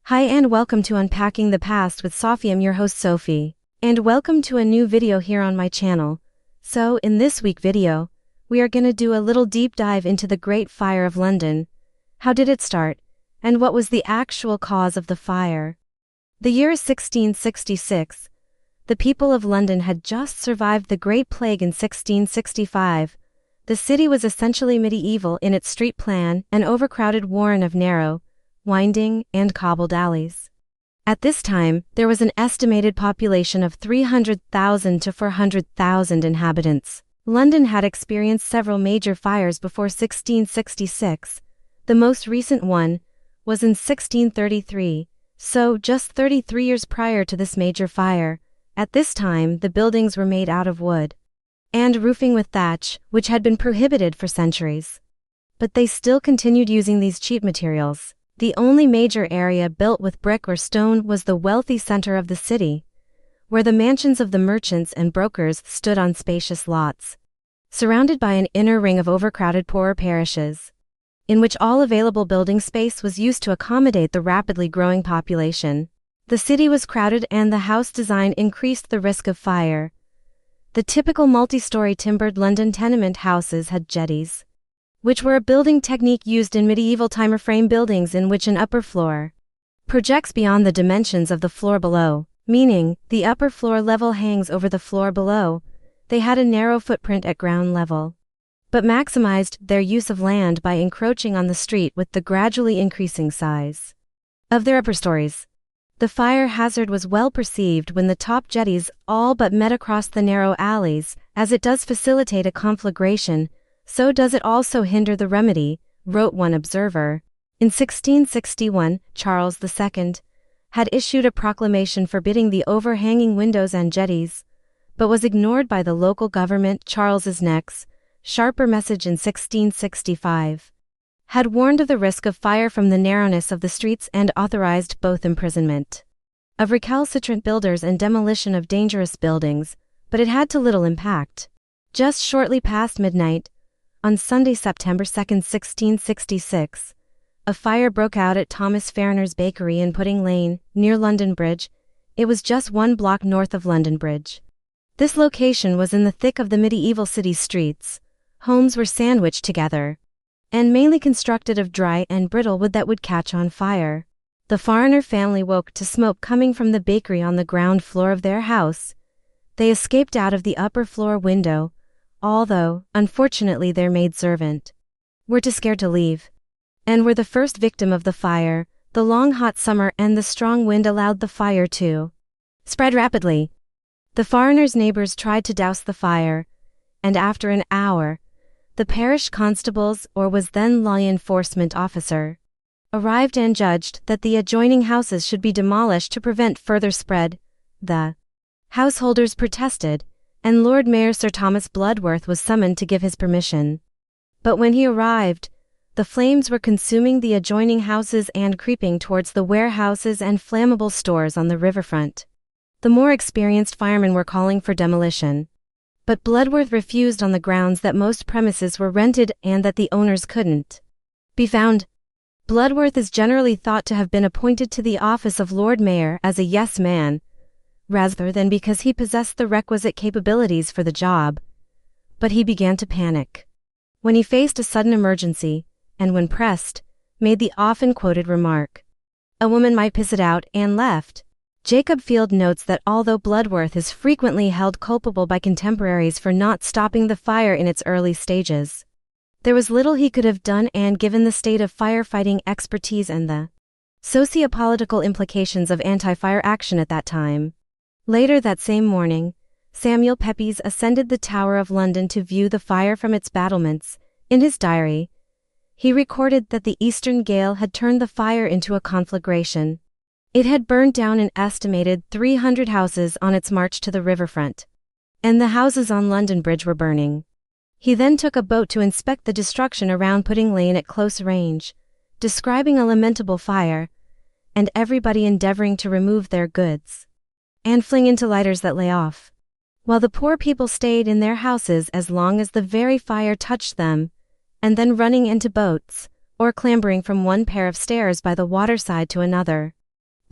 Hi and welcome to Unpacking the Past with Sophie. I'm your host Sophie. And welcome to a new video here on my channel. So in this week video, we are gonna do a little deep dive into the Great Fire of London. How did it start? And what was the actual cause of the fire? The year is 1666. The people of London had just survived the Great Plague in 1665. The city was essentially medieval in its street plan, an overcrowded warren of narrow, winding, and cobbled alleys. At this time, there was an estimated population of 300,000 to 400,000 inhabitants. London had experienced several major fires before 1666. The most recent one was in 1633, so just 33 years prior to this major fire. At this time, the buildings were made out of wood and roofing with thatch, which had been prohibited for centuries. But they still continued using these cheap materials. The only major area built with brick or stone was the wealthy center of the city, where the mansions of the merchants and brokers stood on spacious lots, surrounded by an inner ring of overcrowded poorer parishes, in which all available building space was used to accommodate the rapidly growing population. The city was crowded and the house design increased the risk of fire. The typical multi-story timbered London tenement houses had jetties, which were a building technique used in medieval timer frame buildings in which an upper floor projects beyond the dimensions of the floor below, meaning the upper floor level hangs over the floor below. They had a narrow footprint at ground level, but maximized their use of land by encroaching on the street with the gradually increasing size of their upper stories. The fire hazard was well perceived when the top jetties all but met across the narrow alleys. As it does facilitate a conflagration, so does it also hinder the remedy, wrote one observer. In 1661, Charles II had issued a proclamation forbidding the overhanging windows and jetties, but was ignored by the local government. Charles's next, sharper message in 1665 had warned of the risk of fire from the narrowness of the streets and authorized both imprisonment of recalcitrant builders and demolition of dangerous buildings, but it had little impact. Just shortly past midnight, on Sunday, September 2, 1666, a fire broke out at Thomas Farriner's Bakery in Pudding Lane, near London Bridge. It was just 1 block north of London Bridge. This location was in the thick of the medieval city streets. Homes were sandwiched together, and mainly constructed of dry and brittle wood that would catch on fire. The Farriner family woke to smoke coming from the bakery on the ground floor of their house. They escaped out of the upper floor window, although, unfortunately, their maidservant were too scared to leave, and were the first victim of the fire. The long hot summer and the strong wind allowed the fire to spread rapidly. The Farriners' neighbors tried to douse the fire, and after an hour, the parish constables, or was then law enforcement officer, arrived and judged that the adjoining houses should be demolished to prevent further spread. The householders protested, and Lord Mayor Sir Thomas Bloodworth was summoned to give his permission. But when he arrived, the flames were consuming the adjoining houses and creeping towards the warehouses and flammable stores on the riverfront. The more experienced firemen were calling for demolition, but Bloodworth refused on the grounds that most premises were rented and that the owners couldn't be found. Bloodworth is generally thought to have been appointed to the office of Lord Mayor as a yes man, rather than because he possessed the requisite capabilities for the job. But he began to panic when he faced a sudden emergency, and when pressed, made the often quoted remark, "A woman might piss it out," and left. Jacob Field notes that although Bloodworth is frequently held culpable by contemporaries for not stopping the fire in its early stages, there was little he could have done, and given the state of firefighting expertise and the socio-political implications of anti-fire action at that time. Later that same morning, Samuel Pepys ascended the Tower of London to view the fire from its battlements. In his diary, he recorded that the eastern gale had turned the fire into a conflagration. It had burned down an estimated 300 houses on its march to the riverfront, and the houses on London Bridge were burning. He then took a boat to inspect the destruction around Pudding Lane at close range, describing a lamentable fire, and everybody endeavoring to remove their goods and fling into lighters that lay off, while the poor people stayed in their houses as long as the very fire touched them, and then running into boats, or clambering from one pair of stairs by the waterside to another.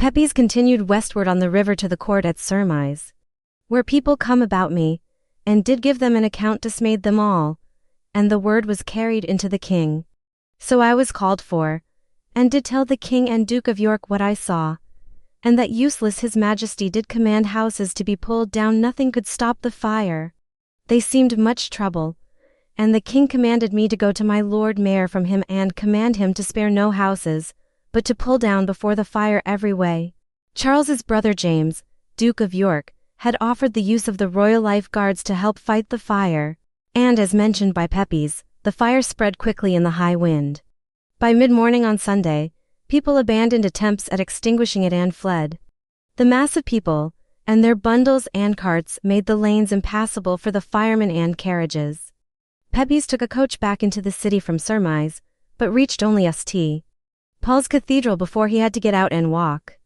Pepys continued westward on the river to the court at Surmise, where people come about me, and did give them an account dismayed them all, and the word was carried into the king. So I was called for, and did tell the king and Duke of York what I saw, and that useless his majesty did command houses to be pulled down, nothing could stop the fire. They seemed much trouble, and the king commanded me to go to my lord mayor from him and command him to spare no houses, but to pull down before the fire every way. Charles's brother James, Duke of York, had offered the use of the Royal Life Guards to help fight the fire, and as mentioned by Pepys, the fire spread quickly in the high wind. By mid-morning on Sunday, people abandoned attempts at extinguishing it and fled. The mass of people, and their bundles and carts, made the lanes impassable for the firemen and carriages. Pepys took a coach back into the city from Surmise, but reached only St. Paul's Cathedral before he had to get out and walk.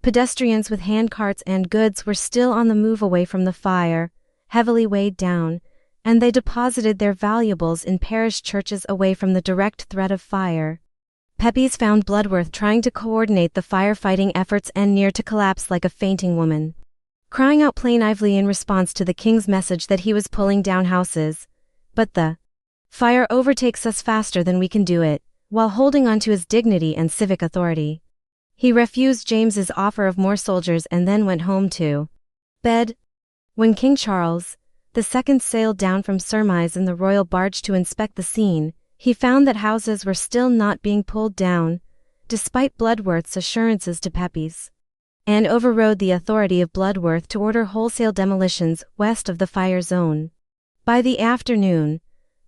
Pedestrians with hand carts and goods were still on the move away from the fire, heavily weighed down, and they deposited their valuables in parish churches away from the direct threat of fire. Pepys found Bloodworth trying to coordinate the firefighting efforts and near to collapse like a fainting woman, crying out plaintively in response to the king's message that he was pulling down houses. But the fire overtakes us faster than we can do it, while holding on to his dignity and civic authority. He refused James's offer of more soldiers and then went home to bed. When King Charles II sailed down from Surmise in the royal barge to inspect the scene, he found that houses were still not being pulled down, despite Bloodworth's assurances to Pepys, and overrode the authority of Bloodworth to order wholesale demolitions west of the fire zone. By the afternoon,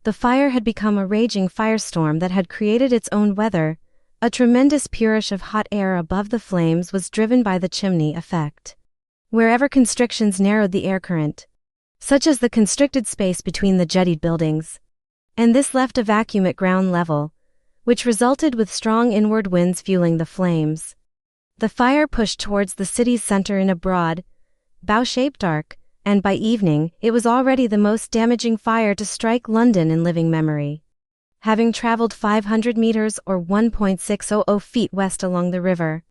the fire had become a raging firestorm that had created its own weather. A tremendous push of hot air above the flames was driven by the chimney effect, wherever constrictions narrowed the air current, such as the constricted space between the jettied buildings, and this left a vacuum at ground level, which resulted with strong inward winds fueling the flames. The fire pushed towards the city's center in a broad, bow-shaped arc, and by evening, it was already the most damaging fire to strike London in living memory. Having traveled 500 meters or 1.600 feet west along the river.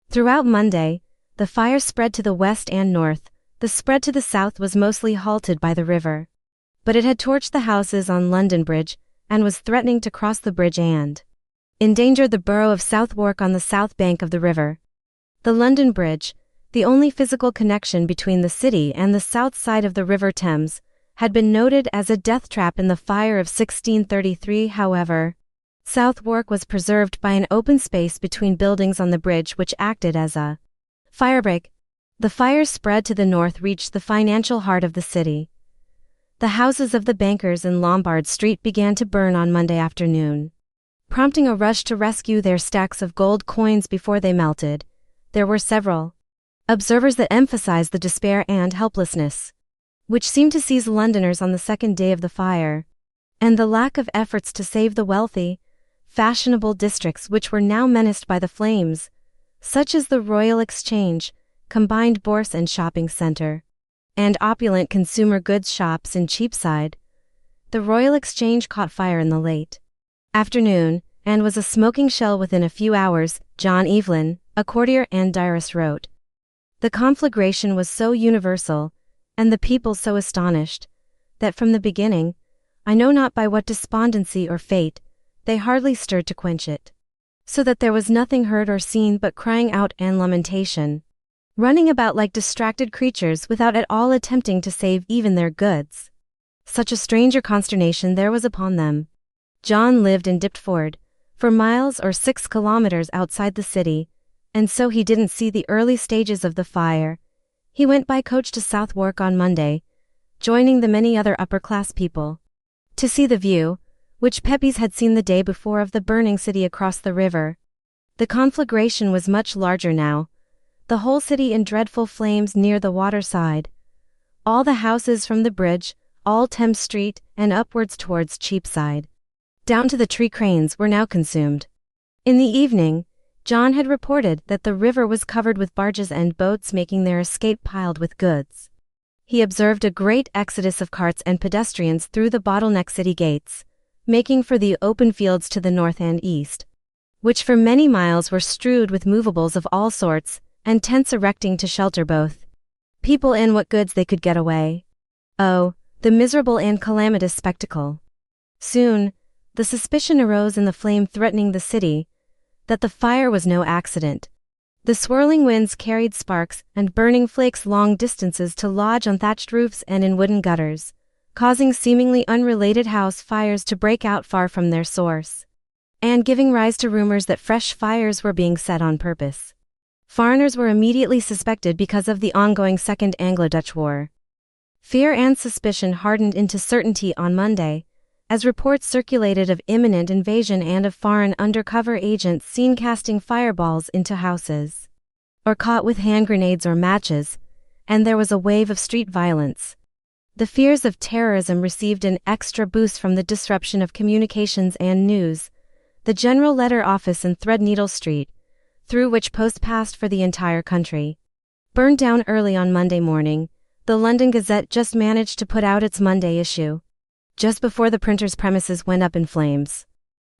Throughout Monday, the fire spread to the west and north. The spread to the south was mostly halted by the river, but it had torched the houses on London Bridge, and was threatening to cross the bridge and endanger the borough of Southwark on the south bank of the river. The London Bridge, the only physical connection between the city and the south side of the River Thames, had been noted as a death trap in the fire of 1633. However, Southwark was preserved by an open space between buildings on the bridge which acted as a firebreak. The fire spread to the north, reached the financial heart of the city. The houses of the bankers in Lombard Street began to burn on Monday afternoon, prompting a rush to rescue their stacks of gold coins before they melted. There were several observers that emphasized the despair and helplessness which seemed to seize Londoners on the second day of the fire, and the lack of efforts to save the wealthy, fashionable districts which were now menaced by the flames, such as the Royal Exchange, Combined Bourse and Shopping Centre, and opulent consumer goods shops in Cheapside. The Royal Exchange caught fire in the late afternoon, and was a smoking shell within a few hours, John Evelyn, a courtier and diarist, wrote. The conflagration was so universal, and the people so astonished, that from the beginning, I know not by what despondency or fate, they hardly stirred to quench it, so that there was nothing heard or seen but crying out and lamentation, running about like distracted creatures without at all attempting to save even their goods. Such a stranger consternation there was upon them. John lived in Diptford, for miles or 6 kilometers outside the city, and so he didn't see the early stages of the fire. He went by coach to Southwark on Monday, joining the many other upper-class people, to see the view, which Pepys had seen the day before, of the burning city across the river. The conflagration was much larger now, the whole city in dreadful flames near the waterside. All the houses from the bridge, all Thames Street, and upwards towards Cheapside, down to the tree cranes, were now consumed. In the evening, John had reported that the river was covered with barges and boats making their escape piled with goods. He observed a great exodus of carts and pedestrians through the bottleneck city gates, making for the open fields to the north and east, which for many miles were strewed with movables of all sorts, and tents erecting to shelter both people and what goods they could get away. Oh, the miserable and calamitous spectacle. Soon, the suspicion arose in the flame threatening the city that the fire was no accident. The swirling winds carried sparks and burning flakes long distances to lodge on thatched roofs and in wooden gutters, causing seemingly unrelated house fires to break out far from their source, and giving rise to rumors that fresh fires were being set on purpose. Foreigners were immediately suspected because of the ongoing Second Anglo-Dutch War. Fear and suspicion hardened into certainty on Monday, as reports circulated of imminent invasion and of foreign undercover agents seen casting fireballs into houses, or caught with hand grenades or matches, and there was a wave of street violence. The fears of terrorism received an extra boost from the disruption of communications and news. The General Letter Office in Threadneedle Street, through which post passed for the entire country, burned down early on Monday morning. The London Gazette just managed to put out its Monday issue just before the printer's premises went up in flames.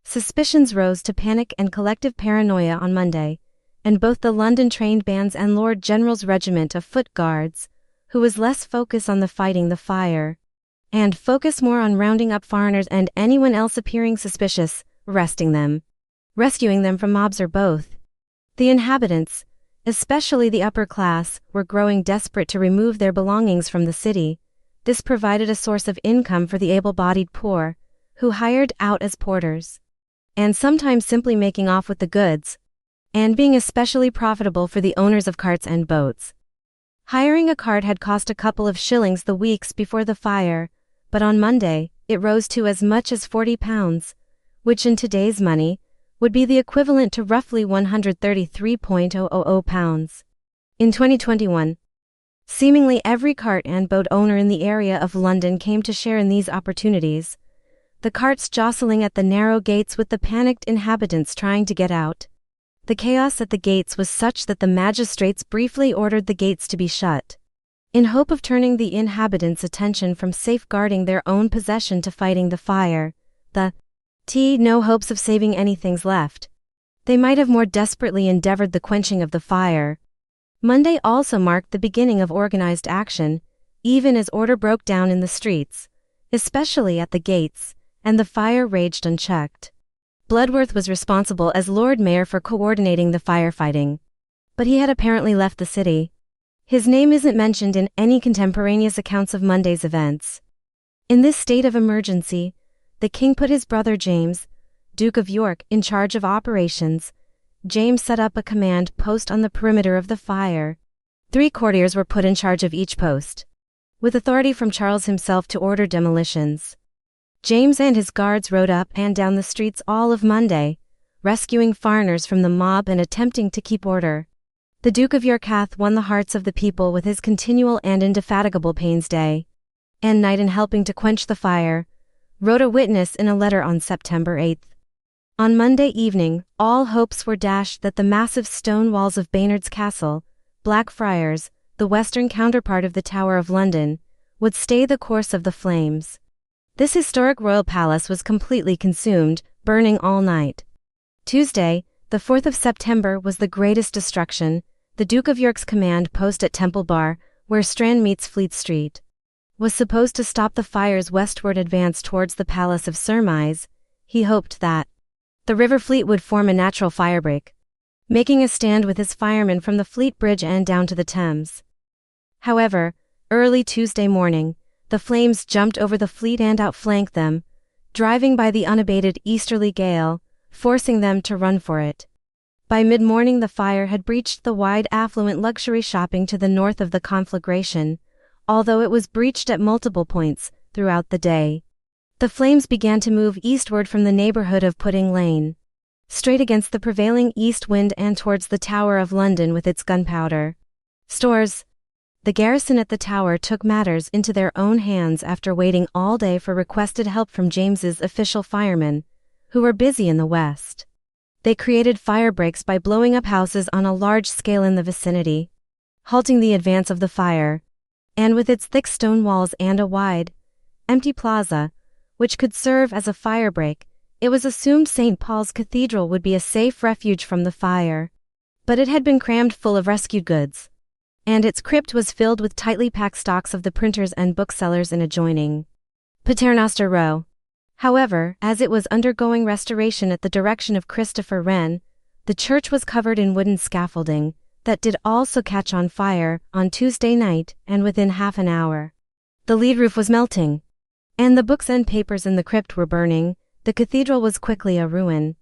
Suspicions rose to panic and collective paranoia on Monday, and both the London trained bands and Lord General's regiment of foot guards, who was less focused on the fighting the fire, and focused more on rounding up foreigners and anyone else appearing suspicious, rescuing them from mobs or both. The inhabitants, especially the upper class, were growing desperate to remove their belongings from the city. This provided a source of income for the able-bodied poor, who hired out as porters, and sometimes simply making off with the goods, and being especially profitable for the owners of carts and boats. Hiring a cart had cost a couple of shillings the weeks before the fire, but on Monday, it rose to as much as £40, which in today's money would be the equivalent to roughly £133,000. In 2021, seemingly every cart and boat owner in the area of London came to share in these opportunities, the carts jostling at the narrow gates with the panicked inhabitants trying to get out. The chaos at the gates was such that the magistrates briefly ordered the gates to be shut, in hope of turning the inhabitants' attention from safeguarding their own possession to fighting the fire. No hopes of saving anything's left. They might have more desperately endeavored the quenching of the fire. Monday also marked the beginning of organized action, even as order broke down in the streets, especially at the gates, and the fire raged unchecked. Bloodworth was responsible as Lord Mayor for coordinating the firefighting, but he had apparently left the city. His name isn't mentioned in any contemporaneous accounts of Monday's events. In this state of emergency, the king put his brother James, Duke of York, in charge of operations. James set up a command post on the perimeter of the fire. 3 courtiers were put in charge of each post, with authority from Charles himself to order demolitions. James and his guards rode up and down the streets all of Monday, rescuing foreigners from the mob and attempting to keep order. The Duke of York hath won the hearts of the people with his continual and indefatigable pains day and night in helping to quench the fire, wrote a witness in a letter on September 8. On Monday evening, all hopes were dashed that the massive stone walls of Baynard's Castle, Blackfriars, the western counterpart of the Tower of London, would stay the course of the flames. This historic royal palace was completely consumed, burning all night. Tuesday, the 4th of September, was the greatest destruction. The Duke of York's command post at Temple Bar, where Strand meets Fleet Street, was supposed to stop the fire's westward advance towards the Palace of Surmise. He hoped that the River Fleet would form a natural firebreak, making a stand with his firemen from the Fleet Bridge and down to the Thames. However, early Tuesday morning, the flames jumped over the fleet and outflanked them, driving by the unabated easterly gale, forcing them to run for it. By mid-morning the fire had breached the wide affluent luxury shopping to the north of the conflagration, although it was breached at multiple points throughout the day. The flames began to move eastward from the neighborhood of Pudding Lane, straight against the prevailing east wind and towards the Tower of London with its gunpowder stores. The garrison at the Tower took matters into their own hands after waiting all day for requested help from James's official firemen, who were busy in the west. They created firebreaks by blowing up houses on a large scale in the vicinity, halting the advance of the fire, and with its thick stone walls and a wide, empty plaza, which could serve as a firebreak, it was assumed St. Paul's Cathedral would be a safe refuge from the fire. but it had been crammed full of rescued goods. And its crypt was filled with tightly packed stocks of the printers and booksellers in adjoining Paternoster Row. However, as it was undergoing restoration at the direction of Christopher Wren, the church was covered in wooden scaffolding that did also catch on fire on Tuesday night, and within half an hour, the lead roof was melting, and the books and papers in the crypt were burning. The cathedral was quickly a ruin.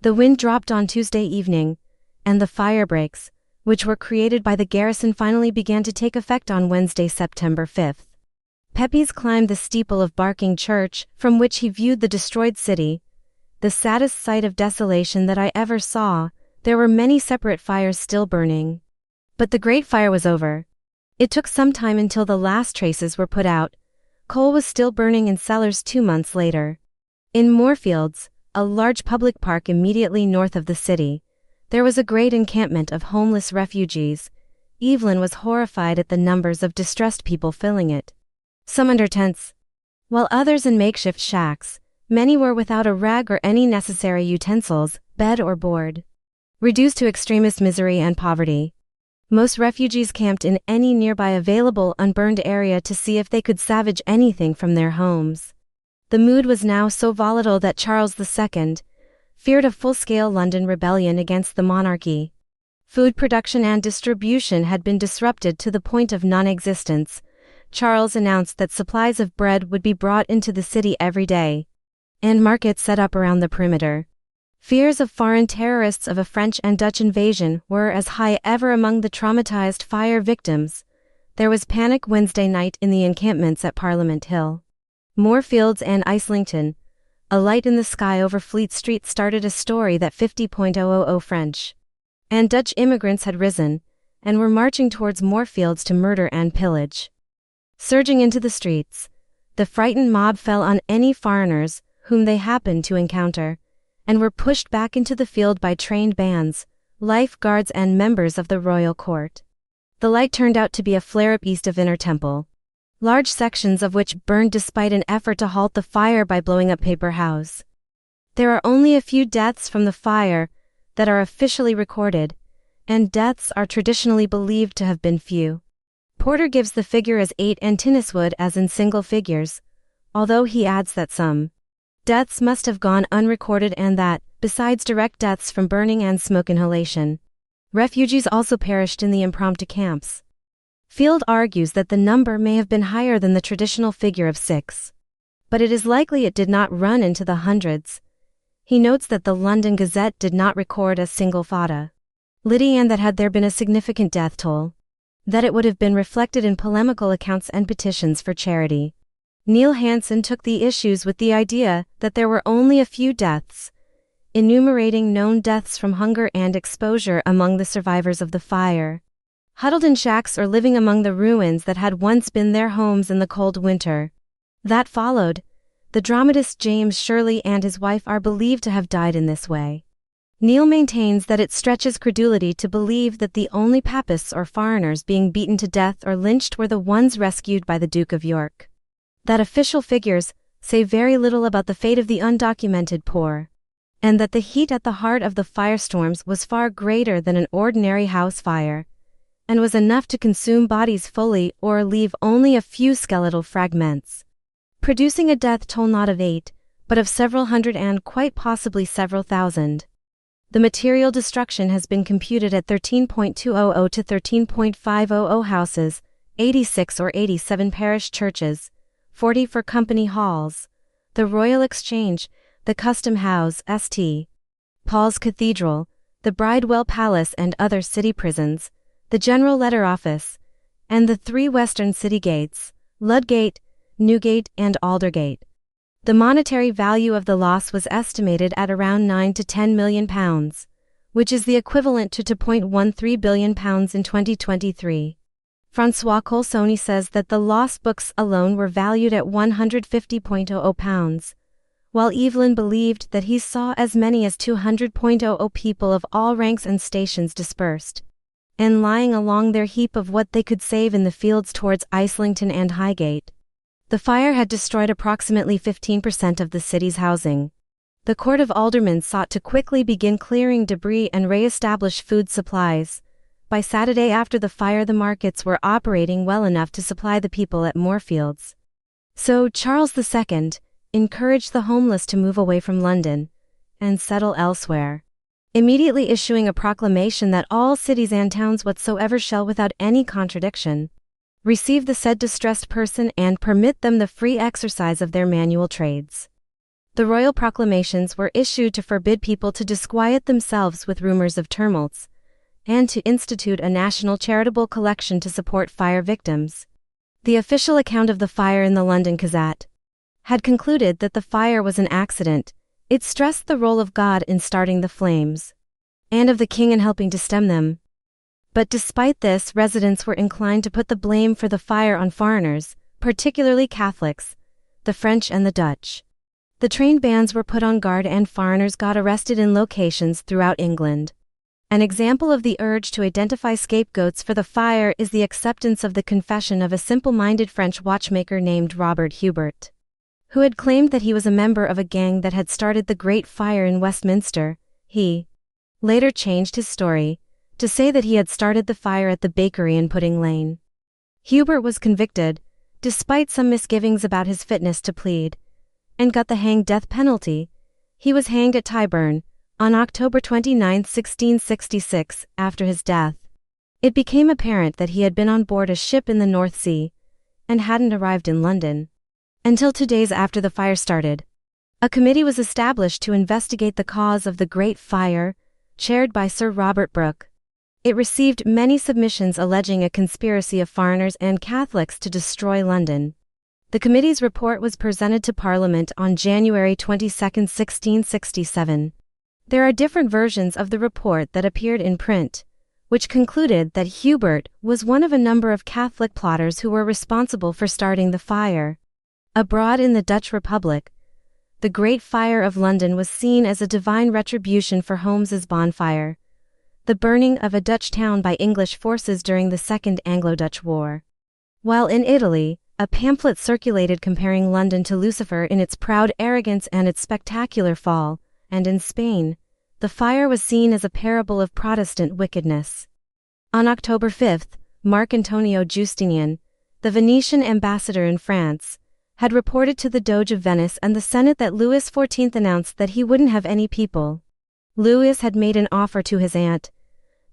The wind dropped on Tuesday evening, and the fire breaks, which were created by the garrison, finally began to take effect on Wednesday, September 5th. Pepys climbed the steeple of Barking Church, from which he viewed the destroyed city, the saddest sight of desolation that I ever saw. There were many separate fires still burning. But the Great Fire was over. It took some time until the last traces were put out. Coal was still burning in cellars 2 months later. In Moorfields, a large public park immediately north of the city, there was a great encampment of homeless refugees. Evelyn was horrified at the numbers of distressed people filling it. Some under tents, while others in makeshift shacks. Many were without a rag or any necessary utensils, bed or board. Reduced to extremest misery and poverty, most refugees camped in any nearby available unburned area to see if they could salvage anything from their homes. The mood was now so volatile that Charles II feared a full-scale London rebellion against the monarchy. Food production and distribution had been disrupted to the point of non-existence. Charles announced that supplies of bread would be brought into the city every day, and markets set up around the perimeter. Fears of foreign terrorists of a French and Dutch invasion were as high ever among the traumatized fire victims. There was panic Wednesday night in the encampments at Parliament Hill, Moorfields and Islington. A light in the sky over Fleet Street started a story that 50,000 French and Dutch immigrants had risen and were marching towards Moorfields to murder and pillage. Surging into the streets, the frightened mob fell on any foreigners whom they happened to encounter, and were pushed back into the field by trained bands, lifeguards and members of the royal court. The light turned out to be a flare-up east of Inner Temple, large sections of which burned despite an effort to halt the fire by blowing up Paper House. There are only a few deaths from the fire that are officially recorded, and deaths are traditionally believed to have been few. Porter gives the figure as 8 and Tinniswood as in single figures, although he adds that some deaths must have gone unrecorded and that, besides direct deaths from burning and smoke inhalation, refugees also perished in the impromptu camps. Field argues that the number may have been higher than the traditional figure of 6, but it is likely it did not run into the hundreds. He notes that the London Gazette did not record a single fata Liddy, and that had there been a significant death toll, that it would have been reflected in polemical accounts and petitions for charity. Neil Hansen took the issues with the idea that there were only a few deaths, enumerating known deaths from hunger and exposure among the survivors of the fire, huddled in shacks or living among the ruins that had once been their homes in the cold winter that followed. The dramatist James Shirley and his wife are believed to have died in this way. Neil maintains that it stretches credulity to believe that the only papists or foreigners being beaten to death or lynched were the ones rescued by the Duke of York. That official figures say very little about the fate of the undocumented poor, and that the heat at the heart of the firestorms was far greater than an ordinary house fire, and was enough to consume bodies fully or leave only a few skeletal fragments, producing a death toll not of 8, but of several hundred and quite possibly several thousand. The material destruction has been computed at 13.200 to 13.500 houses, 86 or 87 parish churches, 40 for company halls, the Royal Exchange, the Custom House, St. Paul's Cathedral, the Bridewell Palace and other city prisons, the General Letter Office, and the 3 western city gates, Ludgate, Newgate and Aldergate. The monetary value of the loss was estimated at around £9 to £10 million, which is the equivalent to £2.13 billion in 2023. François Colsoni says that the lost books alone were valued at £150.00, while Evelyn believed that he saw as many as 200.00 people of all ranks and stations dispersed, and lying along their heap of what they could save in the fields towards Islington and Highgate. The fire had destroyed approximately 15% of the city's housing. The Court of Aldermen sought to quickly begin clearing debris and re-establish food supplies. By Saturday after the fire, the markets were operating well enough to supply the people at Moorfields. So Charles II encouraged the homeless to move away from London and settle elsewhere, immediately issuing a proclamation that all cities and towns whatsoever shall, without any contradiction, receive the said distressed person and permit them the free exercise of their manual trades. The royal proclamations were issued to forbid people to disquiet themselves with rumors of tumults, and to institute a national charitable collection to support fire victims. The official account of the fire in the London Gazette had concluded that the fire was an accident. It stressed the role of God in starting the flames, and of the king in helping to stem them. But despite this, residents were inclined to put the blame for the fire on foreigners, particularly Catholics, the French and the Dutch. The trained bands were put on guard and foreigners got arrested in locations throughout England. An example of the urge to identify scapegoats for the fire is the acceptance of the confession of a simple-minded French watchmaker named Robert Hubert, who had claimed that he was a member of a gang that had started the Great Fire in Westminster. He later changed his story to say that he had started the fire at the bakery in Pudding Lane. Hubert was convicted, despite some misgivings about his fitness to plead, and got the hanged death penalty. He was hanged at Tyburn on October 29, 1666, after his death. It became apparent that he had been on board a ship in the North Sea and hadn't arrived in London until 2 days after the fire started. A committee was established to investigate the cause of the Great Fire, chaired by Sir Robert Brooke. It received many submissions alleging a conspiracy of foreigners and Catholics to destroy London. The committee's report was presented to Parliament on January 22, 1667. There are different versions of the report that appeared in print, which concluded that Hubert was one of a number of Catholic plotters who were responsible for starting the fire. Abroad in the Dutch Republic, the Great Fire of London was seen as a divine retribution for Holmes's bonfire, the burning of a Dutch town by English forces during the Second Anglo-Dutch War. While in Italy, a pamphlet circulated comparing London to Lucifer in its proud arrogance and its spectacular fall, and in Spain, the fire was seen as a parable of Protestant wickedness. On October 5, Marc Antonio Justinian, the Venetian ambassador in France, had reported to the Doge of Venice and the Senate that Louis XIV announced that he wouldn't have any people. Louis had made an offer to his aunt,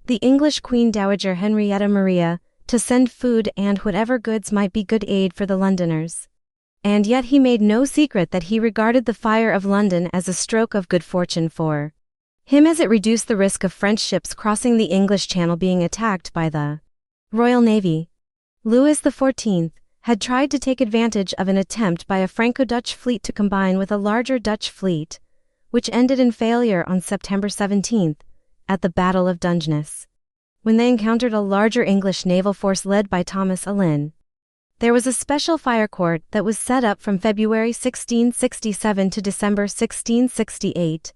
the English Queen Dowager Henrietta Maria, to send food and whatever goods might be good aid for the Londoners. And yet he made no secret that he regarded the fire of London as a stroke of good fortune for him, as it reduced the risk of French ships crossing the English Channel being attacked by the Royal Navy. Louis XIV had tried to take advantage of an attempt by a Franco-Dutch fleet to combine with a larger Dutch fleet, which ended in failure on September 17, at the Battle of Dungeness, when they encountered a larger English naval force led by Thomas Allin. There was a special fire court that was set up from February 1667 to December 1668,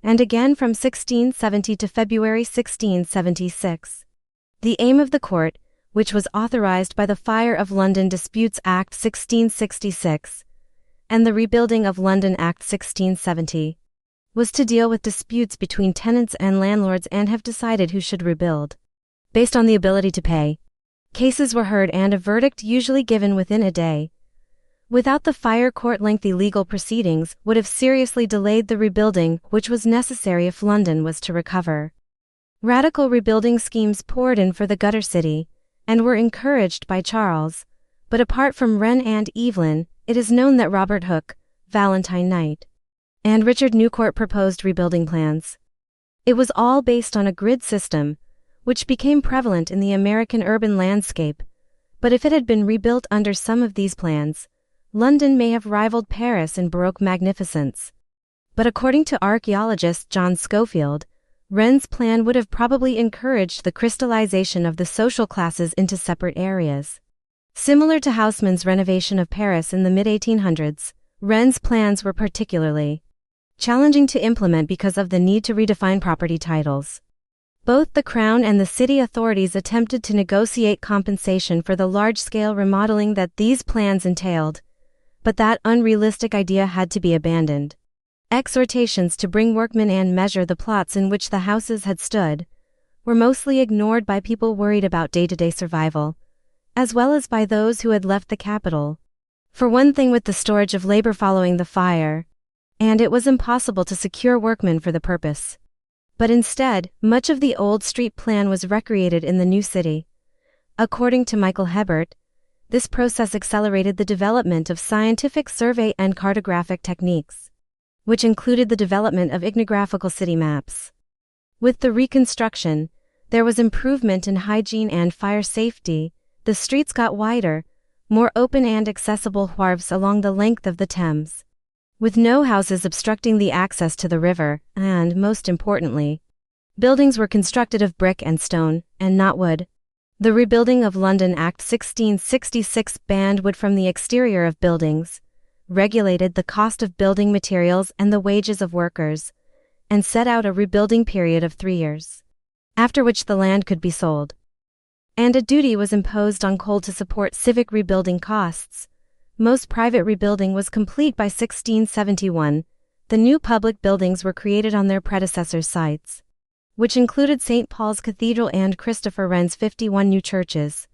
and again from 1670 to February 1676. The aim of the court, which was authorized by the Fire of London Disputes Act 1666 and the Rebuilding of London Act 1670, was to deal with disputes between tenants and landlords and have decided who should rebuild, based on the ability to pay. Cases were heard and a verdict usually given within a day. Without the fire court, lengthy legal proceedings would have seriously delayed the rebuilding which was necessary if London was to recover. Radical rebuilding schemes poured in for the gutter city, and were encouraged by Charles, but apart from Wren and Evelyn, it is known that Robert Hooke, Valentine Knight, and Richard Newcourt proposed rebuilding plans. It was all based on a grid system, which became prevalent in the American urban landscape, but if it had been rebuilt under some of these plans, London may have rivaled Paris in Baroque magnificence. But according to archaeologist John Schofield, Wren's plan would have probably encouraged the crystallization of the social classes into separate areas. Similar to Haussmann's renovation of Paris in the mid-1800s, Wren's plans were particularly challenging to implement because of the need to redefine property titles. Both the Crown and the city authorities attempted to negotiate compensation for the large-scale remodeling that these plans entailed, but that unrealistic idea had to be abandoned. Exhortations to bring workmen and measure the plots in which the houses had stood were mostly ignored by people worried about day-to-day survival, as well as by those who had left the capital. For one thing, with the storage of labor following the fire, and it was impossible to secure workmen for the purpose. But instead, much of the old street plan was recreated in the new city. According to Michael Hebert, this process accelerated the development of scientific survey and cartographic techniques, which included the development of iconographical city maps. With the reconstruction, there was improvement in hygiene and fire safety. The streets got wider, more open and accessible wharves along the length of the Thames, with no houses obstructing the access to the river, and, most importantly, buildings were constructed of brick and stone, and not wood. The Rebuilding of London Act 1666 banned wood from the exterior of buildings, regulated the cost of building materials and the wages of workers, and set out a rebuilding period of 3 years, after which the land could be sold. And a duty was imposed on coal to support civic rebuilding costs. Most private rebuilding was complete by 1671. The new public buildings were created on their predecessors' sites, which included St. Paul's Cathedral and Christopher Wren's 51 new churches.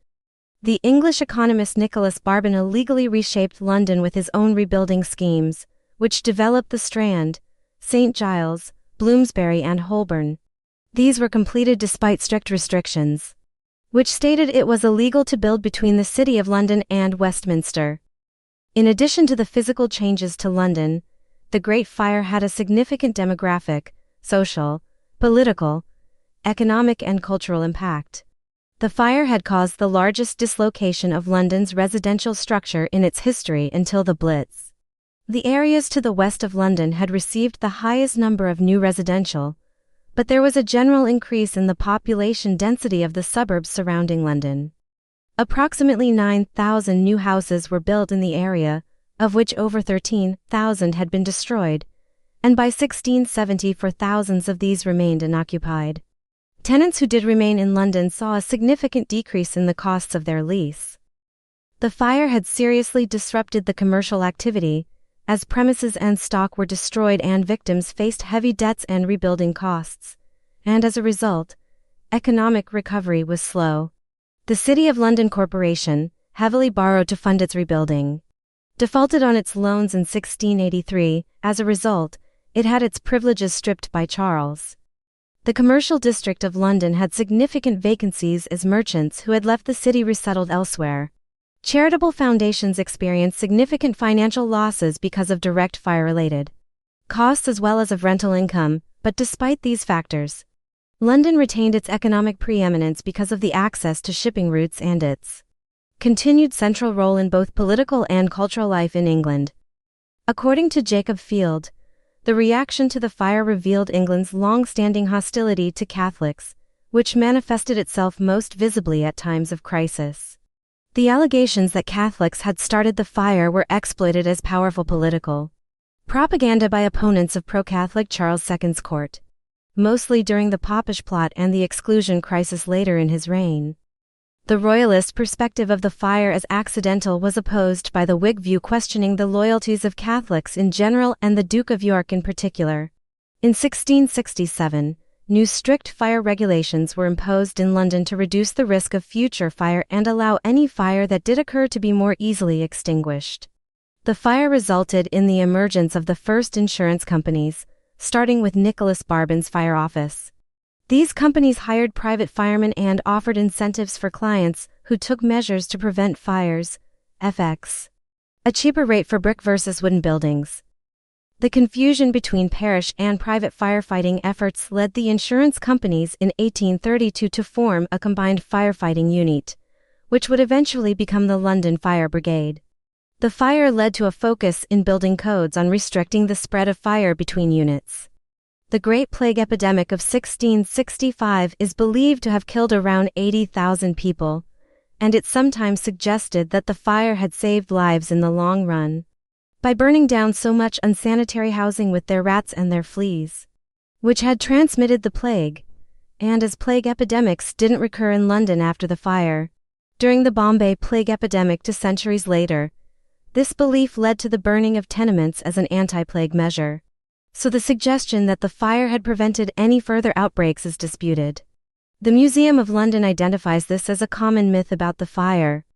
The English economist Nicholas Barbon illegally reshaped London with his own rebuilding schemes, which developed the Strand, St. Giles, Bloomsbury and Holborn. These were completed despite strict restrictions, which stated it was illegal to build between the City of London and Westminster. In addition to the physical changes to London, the Great Fire had a significant demographic, social, political, economic and cultural impact. The fire had caused the largest dislocation of London's residential structure in its history until the Blitz. The areas to the west of London had received the highest number of new residential, but there was a general increase in the population density of the suburbs surrounding London. Approximately 9,000 new houses were built in the area, of which over 13,000 had been destroyed, and by 1674 thousands of these remained unoccupied. Tenants who did remain in London saw a significant decrease in the costs of their lease. The fire had seriously disrupted the commercial activity, as premises and stock were destroyed and victims faced heavy debts and rebuilding costs, and as a result, economic recovery was slow. The City of London Corporation, heavily borrowed to fund its rebuilding, defaulted on its loans in 1683. As a result, it had its privileges stripped by Charles. The commercial district of London had significant vacancies as merchants who had left the city resettled elsewhere. Charitable foundations experienced significant financial losses because of direct fire-related costs as well as of rental income, but despite these factors, London retained its economic preeminence because of the access to shipping routes and its continued central role in both political and cultural life in England. According to Jacob Field, the reaction to the fire revealed England's long-standing hostility to Catholics, which manifested itself most visibly at times of crisis. The allegations that Catholics had started the fire were exploited as powerful political propaganda by opponents of pro-Catholic Charles II's court, mostly during the Popish Plot and the Exclusion Crisis later in his reign. The royalist perspective of the fire as accidental was opposed by the Whig view, questioning the loyalties of Catholics in general and the Duke of York in particular. In 1667, new strict fire regulations were imposed in London to reduce the risk of future fire and allow any fire that did occur to be more easily extinguished. The fire resulted in the emergence of the first insurance companies, starting with Nicholas Barbon's fire office. These companies hired private firemen and offered incentives for clients who took measures to prevent fires, FX. A cheaper rate for brick versus wooden buildings. The confusion between parish and private firefighting efforts led the insurance companies in 1832 to form a combined firefighting unit, which would eventually become the London Fire Brigade. The fire led to a focus in building codes on restricting the spread of fire between units. The Great Plague epidemic of 1665 is believed to have killed around 80,000 people, and it's sometimes suggested that the fire had saved lives in the long run by burning down so much unsanitary housing with their rats and their fleas, which had transmitted the plague, and as plague epidemics didn't recur in London after the fire, during the Bombay plague epidemic to centuries later, this belief led to the burning of tenements as an anti-plague measure. so the suggestion that the fire had prevented any further outbreaks is disputed. The Museum of London identifies this as a common myth about the fire,